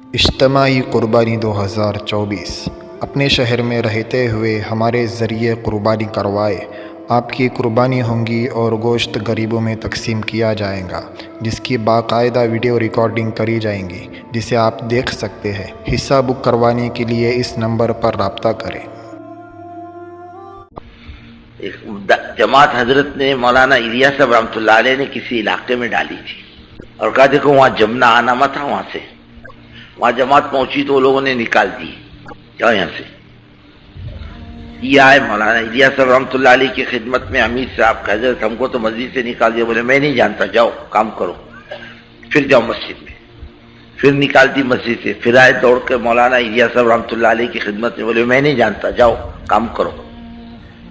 اجتماعی قربانی 2024 اپنے شہر میں رہتے ہوئے ہمارے ذریعے قربانی کروائے۔ آپ کی قربانی ہوں گی اور گوشت غریبوں میں تقسیم کیا جائے گا، جس کی باقاعدہ ویڈیو ریکارڈنگ کری جائیں گی، جسے آپ دیکھ سکتے ہیں۔ حصہ بک کروانے کے لیے اس نمبر پر رابطہ کریں۔ جماعت حضرت نے مولانا الیاس صاحب رحمۃ اللہ علیہ نے کسی علاقے میں ڈالی تھی اور کہا دیکھو وہاں جمنا آنا مت تھا، وہاں جماعت پہنچی تو لوگوں نے نکال دی، جاؤ یہاں سے۔ یہ آئے مولانا الیاس صاحب رحمۃ اللہ علیہ کی خدمت میں، امیر صاحب کہ حضرت ہم کو تو مسجد سے نکال دیا۔ بولے میں نہیں جانتا، جاؤ کام کرو، پھر جاؤ مسجد میں۔ پھر نکال دی مسجد سے، پھر آئے دوڑ کے مولانا الیاس صاحب رحمۃ اللہ علیہ کی خدمت میں، بولے میں نہیں جانتا، جاؤ کام کرو۔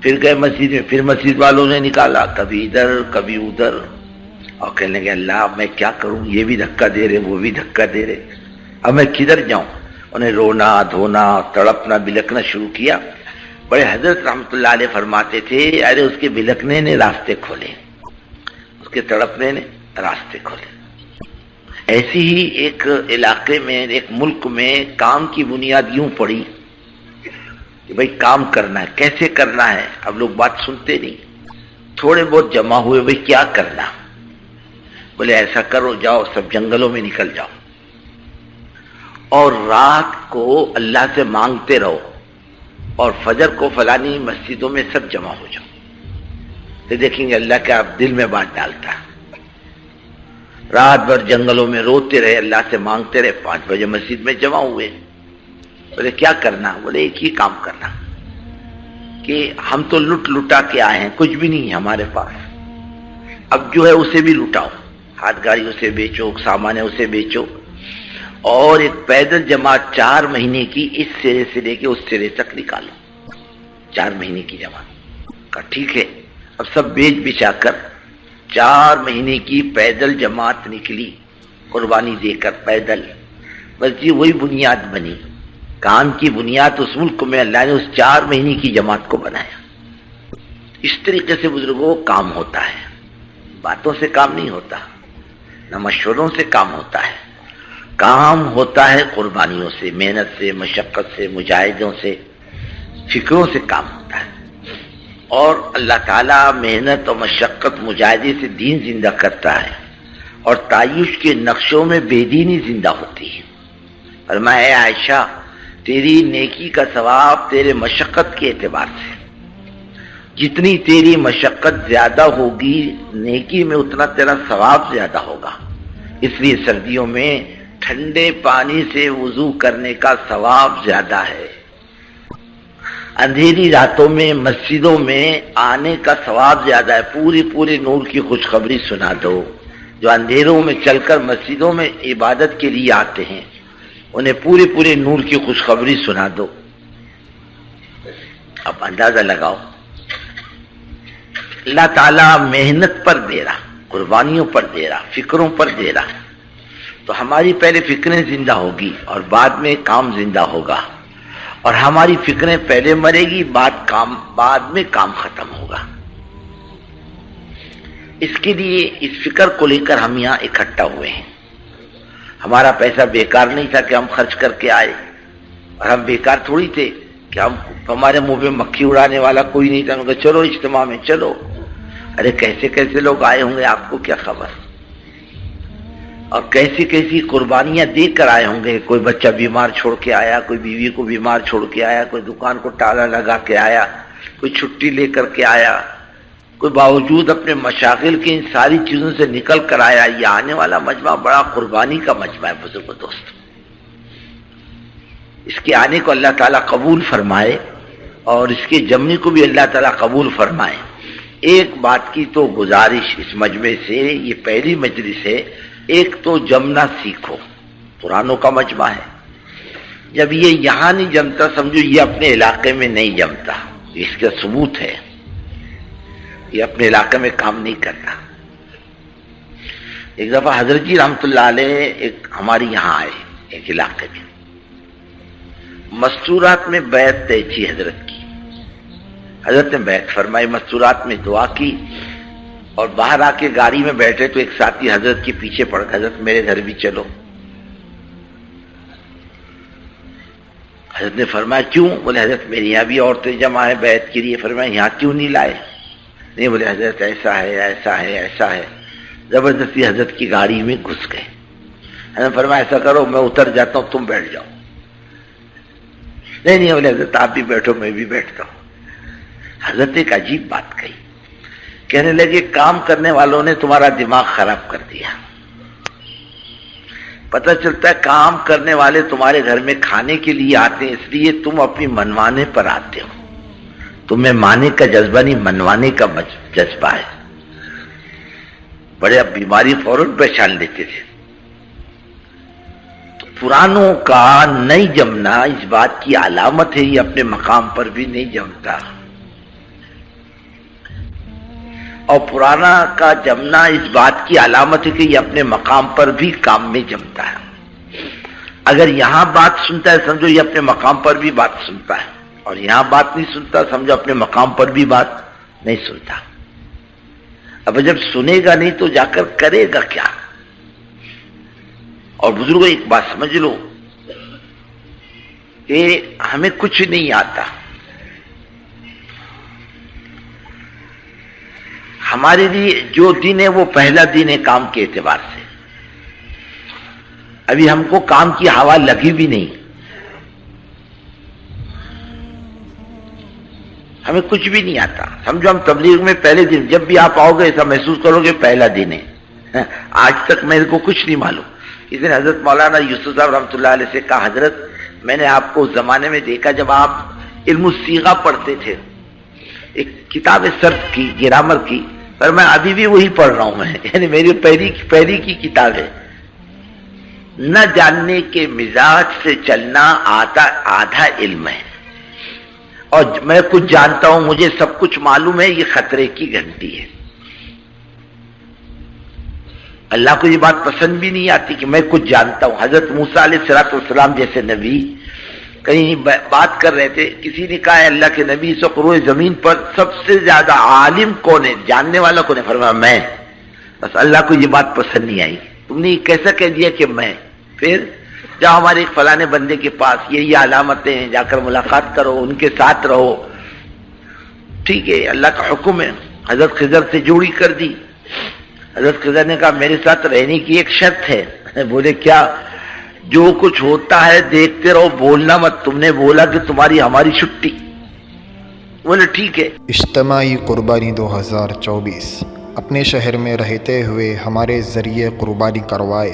پھر گئے مسجد میں، پھر مسجد والوں نے نکالا، کبھی ادھر کبھی ادھر، اور کہنے لگے اللہ میں کیا کروں، یہ بھی دھکا دے رہے وہ بھی دھکا دے رہے، اب میں کدھر جاؤں۔ انہیں رونا دھونا تڑپنا بلکنا شروع کیا۔ بڑے حضرت رحمۃ اللہ علیہ فرماتے تھے ارے اس کے بلکنے نے راستے کھولے، اس کے تڑپنے نے راستے کھولے۔ ایسی ہی ایک علاقے میں، ایک ملک میں کام کی بنیاد یوں پڑی کہ بھائی کام کرنا ہے، کیسے کرنا ہے؟ اب لوگ بات سنتے نہیں، تھوڑے بہت جمع ہوئے، بھائی کیا کرنا؟ بولے ایسا کرو، جاؤ سب جنگلوں میں نکل جاؤ اور رات کو اللہ سے مانگتے رہو، اور فجر کو فلانی مسجدوں میں سب جمع ہو جاؤ، تو دیکھیں گے اللہ کے آپ دل میں بات ڈالتا۔ رات بھر جنگلوں میں روتے رہے، اللہ سے مانگتے رہے، 5 بجے مسجد میں جمع ہوئے۔ بولے کیا کرنا؟ بولے ایک ہی کام کرنا کہ ہم تو لٹ لٹا کے آئے ہیں، کچھ بھی نہیں ہے ہمارے پاس، اب جو ہے اسے بھی لٹاؤ، ہاتھ گاڑی اسے بیچو، سامان ہے اسے بیچو، اور ایک پیدل جماعت 4 مہینے کی اس سرے سے لے کے اس سرے تک نکالو، 4 مہینے کی جماعت کا۔ ٹھیک ہے، اب سب بیچ بچا کر 4 مہینے کی پیدل جماعت نکلی، قربانی دے کر پیدل، بس جی وہی بنیاد بنی، کام کی بنیاد اس ملک میں اللہ نے اس 4 مہینے کی جماعت کو بنایا۔ اس طریقے سے بزرگوں کام ہوتا ہے، باتوں سے کام نہیں ہوتا، نہ مشوروں سے کام ہوتا ہے، کام ہوتا ہے قربانیوں سے، محنت سے، مشقت سے، مجاہدوں سے، فکروں سے کام ہوتا ہے۔ اور اللہ تعالیٰ محنت اور مشقت مجاہدے سے دین زندہ کرتا ہے، اور تعیش کے نقشوں میں بے دینی زندہ ہوتی ہے۔ فرمایا اے عائشہ تیری نیکی کا ثواب تیرے مشقت کے اعتبار سے، جتنی تیری مشقت زیادہ ہوگی نیکی میں اتنا تیرا ثواب زیادہ ہوگا۔ اس لیے سردیوں میں ٹھنڈے پانی سے وضو کرنے کا ثواب زیادہ ہے، اندھیری راتوں میں مسجدوں میں آنے کا ثواب زیادہ ہے۔ پوری نور کی خوشخبری سنا دو، جو اندھیروں میں چل کر مسجدوں میں عبادت کے لیے آتے ہیں انہیں پورے نور کی خوشخبری سنا دو۔ اب اندازہ لگاؤ، اللہ تعالیٰ محنت پر دے رہا، قربانیوں پر دے رہا، فکروں پر دے رہا، تو ہماری پہلے فکریں زندہ ہوگی اور بعد میں کام زندہ ہوگا، اور ہماری فکریں پہلے مرے گی، بعد میں کام ختم ہوگا۔ اس کے لیے اس فکر کو لے کر ہم یہاں اکٹھا ہوئے ہیں۔ ہمارا پیسہ بیکار نہیں تھا کہ ہم خرچ کر کے آئے، اور ہم بیکار تھوڑی تھے کہ ہمارے منہ پہ مکھی اڑانے والا کوئی نہیں تھا، ہم کہا چلو اجتماع میں چلو۔ ارے کیسے لوگ آئے ہوں گے، آپ کو کیا خبر، اور کیسی قربانیاں دے کر آئے ہوں گے۔ کوئی بچہ بیمار چھوڑ کے آیا، کوئی بیوی کو بیمار چھوڑ کے آیا، کوئی دکان کو تالا لگا کے آیا، کوئی چھٹی لے کر کے آیا، کوئی باوجود اپنے مشاغل کی ان ساری چیزوں سے نکل کر آیا۔ یہ آنے والا مجمع بڑا قربانی کا مجمع ہے بزرگ دوست، اس کے آنے کو اللہ تعالیٰ قبول فرمائے، اور اس کے جمنے کو بھی اللہ تعالیٰ قبول فرمائے۔ ایک بات کی تو گزارش اس مجمع سے، یہ پہلی مجلس ہے، ایک تو جمنا سیکھو، پرانوں کا مجمع ہے، جب یہ یہاں نہیں جمتا سمجھو یہ اپنے علاقے میں نہیں جمتا، اس کا ثبوت ہے، یہ اپنے علاقے میں کام نہیں کرتا۔ ایک دفعہ حضرت جی رحمۃ اللہ علیہ ایک ہماری یہاں آئے، ایک علاقے میں، مستورات میں بیعت طے تھی حضرت کی، حضرت نے بیعت فرمائی، مستورات میں دعا کی، اور باہر آ کے گاڑی میں بیٹھے تو ایک ساتھی حضرت کے پیچھے پڑ گیا، حضرت میرے گھر بھی چلو۔ حضرت نے فرمایا کیوں؟ بولے حضرت میری یہاں بھی عورتیں جمع ہیں بیعت کے لیے. فرمایا یہاں کیوں نہیں لائے؟ نہیں بولے حضرت ایسا ہے ایسا ہے ایسا ہے. زبردستی حضرت کی گاڑی میں گھس گئے. حضرت فرمایا ایسا کرو میں اتر جاتا ہوں تم بیٹھ جاؤ. نہیں بولے حضرت آپ بھی بیٹھو میں بھی بیٹھتا ہوں. حضرت ایک عجیب بات کہی. کہنے لگے کام کرنے والوں نے تمہارا دماغ خراب کر دیا. پتہ چلتا ہے کام کرنے والے تمہارے گھر میں کھانے کے لیے آتے ہیں، اس لیے تم اپنی منوانے پر آتے ہو. تمہیں مانے کا جذبہ نہیں، منوانے کا جذبہ ہے. بڑے اب بیماری فوراً پہچان لیتے تھے. تو پرانوں کا نہیں جمنا اس بات کی علامت ہے یہ اپنے مقام پر بھی نہیں جمتا، اور پرانا کا جمنا اس بات کی علامت ہے کہ یہ اپنے مقام پر بھی کام میں جمتا ہے. اگر یہاں بات سنتا ہے سمجھو یہ اپنے مقام پر بھی بات سنتا ہے، اور یہاں بات نہیں سنتا سمجھو اپنے مقام پر بھی بات نہیں سنتا. اب جب سنے گا نہیں تو جا کر کرے گا کیا؟ اور بزرگوں ایک بات سمجھ لو کہ ہمیں کچھ نہیں آتا. ہمارے لیے جو دن ہے وہ پہلا دن ہے کام کے اعتبار سے. ابھی ہم کو کام کی ہوا لگی بھی نہیں، ہمیں کچھ بھی نہیں آتا. سمجھو ہم تبلیغ میں پہلے دن جب بھی آپ آؤ گے ایسا محسوس کرو گے پہلا دن ہے. آج تک میرے کو کچھ نہیں معلوم. اس دن حضرت مولانا یوسف صاحب رحمۃ اللہ علیہ سے کہا حضرت میں نے آپ کو اس زمانے میں دیکھا جب آپ علم الصیغہ پڑھتے تھے، ایک کتاب ہے صرف کی گرامر کی، پر میں ابھی بھی وہی پڑھ رہا ہوں. میں یعنی میری پہلی کی کتاب ہے. نہ جاننے کے مزاج سے چلنا آدھا علم ہے، اور میں کچھ جانتا ہوں مجھے سب کچھ معلوم ہے یہ خطرے کی گھنٹی ہے. اللہ کو یہ بات پسند بھی نہیں آتی کہ میں کچھ جانتا ہوں. حضرت موسیٰ علیہ الصلوۃ والسلام جیسے نبی کہیں بات کر رہے تھے، کسی نے کہا ہے اللہ کے نبی اس روئے زمین پر سب سے زیادہ عالم کون ہے، جاننے والا کون ہے؟ فرمایا میں. بس اللہ کو یہ بات پسند نہیں آئی. تم نے کیسا کہہ دیا کہ میں؟ پھر جاؤ ہمارے ایک فلانے بندے کے پاس، یہ علامتیں ہیں، جا کر ملاقات کرو، ان کے ساتھ رہو. ٹھیک ہے اللہ کا حکم ہے. حضرت خضر سے جوڑی کر دی. حضرت خضر نے کہا میرے ساتھ رہنے کی ایک شرط ہے. بولے کیا؟ جو کچھ ہوتا ہے دیکھتے رہو، بولنا مت. تم نے بولا کہ تمہاری ہماری چھٹی. بولے ٹھیک ہے. اجتماعی قربانی 2024 اپنے شہر میں رہتے ہوئے ہمارے ذریعے قربانی کروائے.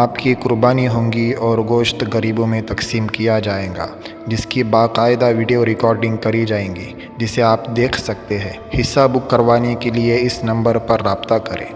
آپ کی قربانی ہوں گی اور گوشت غریبوں میں تقسیم کیا جائے گا، جس کی باقاعدہ ویڈیو ریکارڈنگ کری جائیں گی، جسے آپ دیکھ سکتے ہیں. حصہ بک کروانے کے لیے اس نمبر پر رابطہ کریں.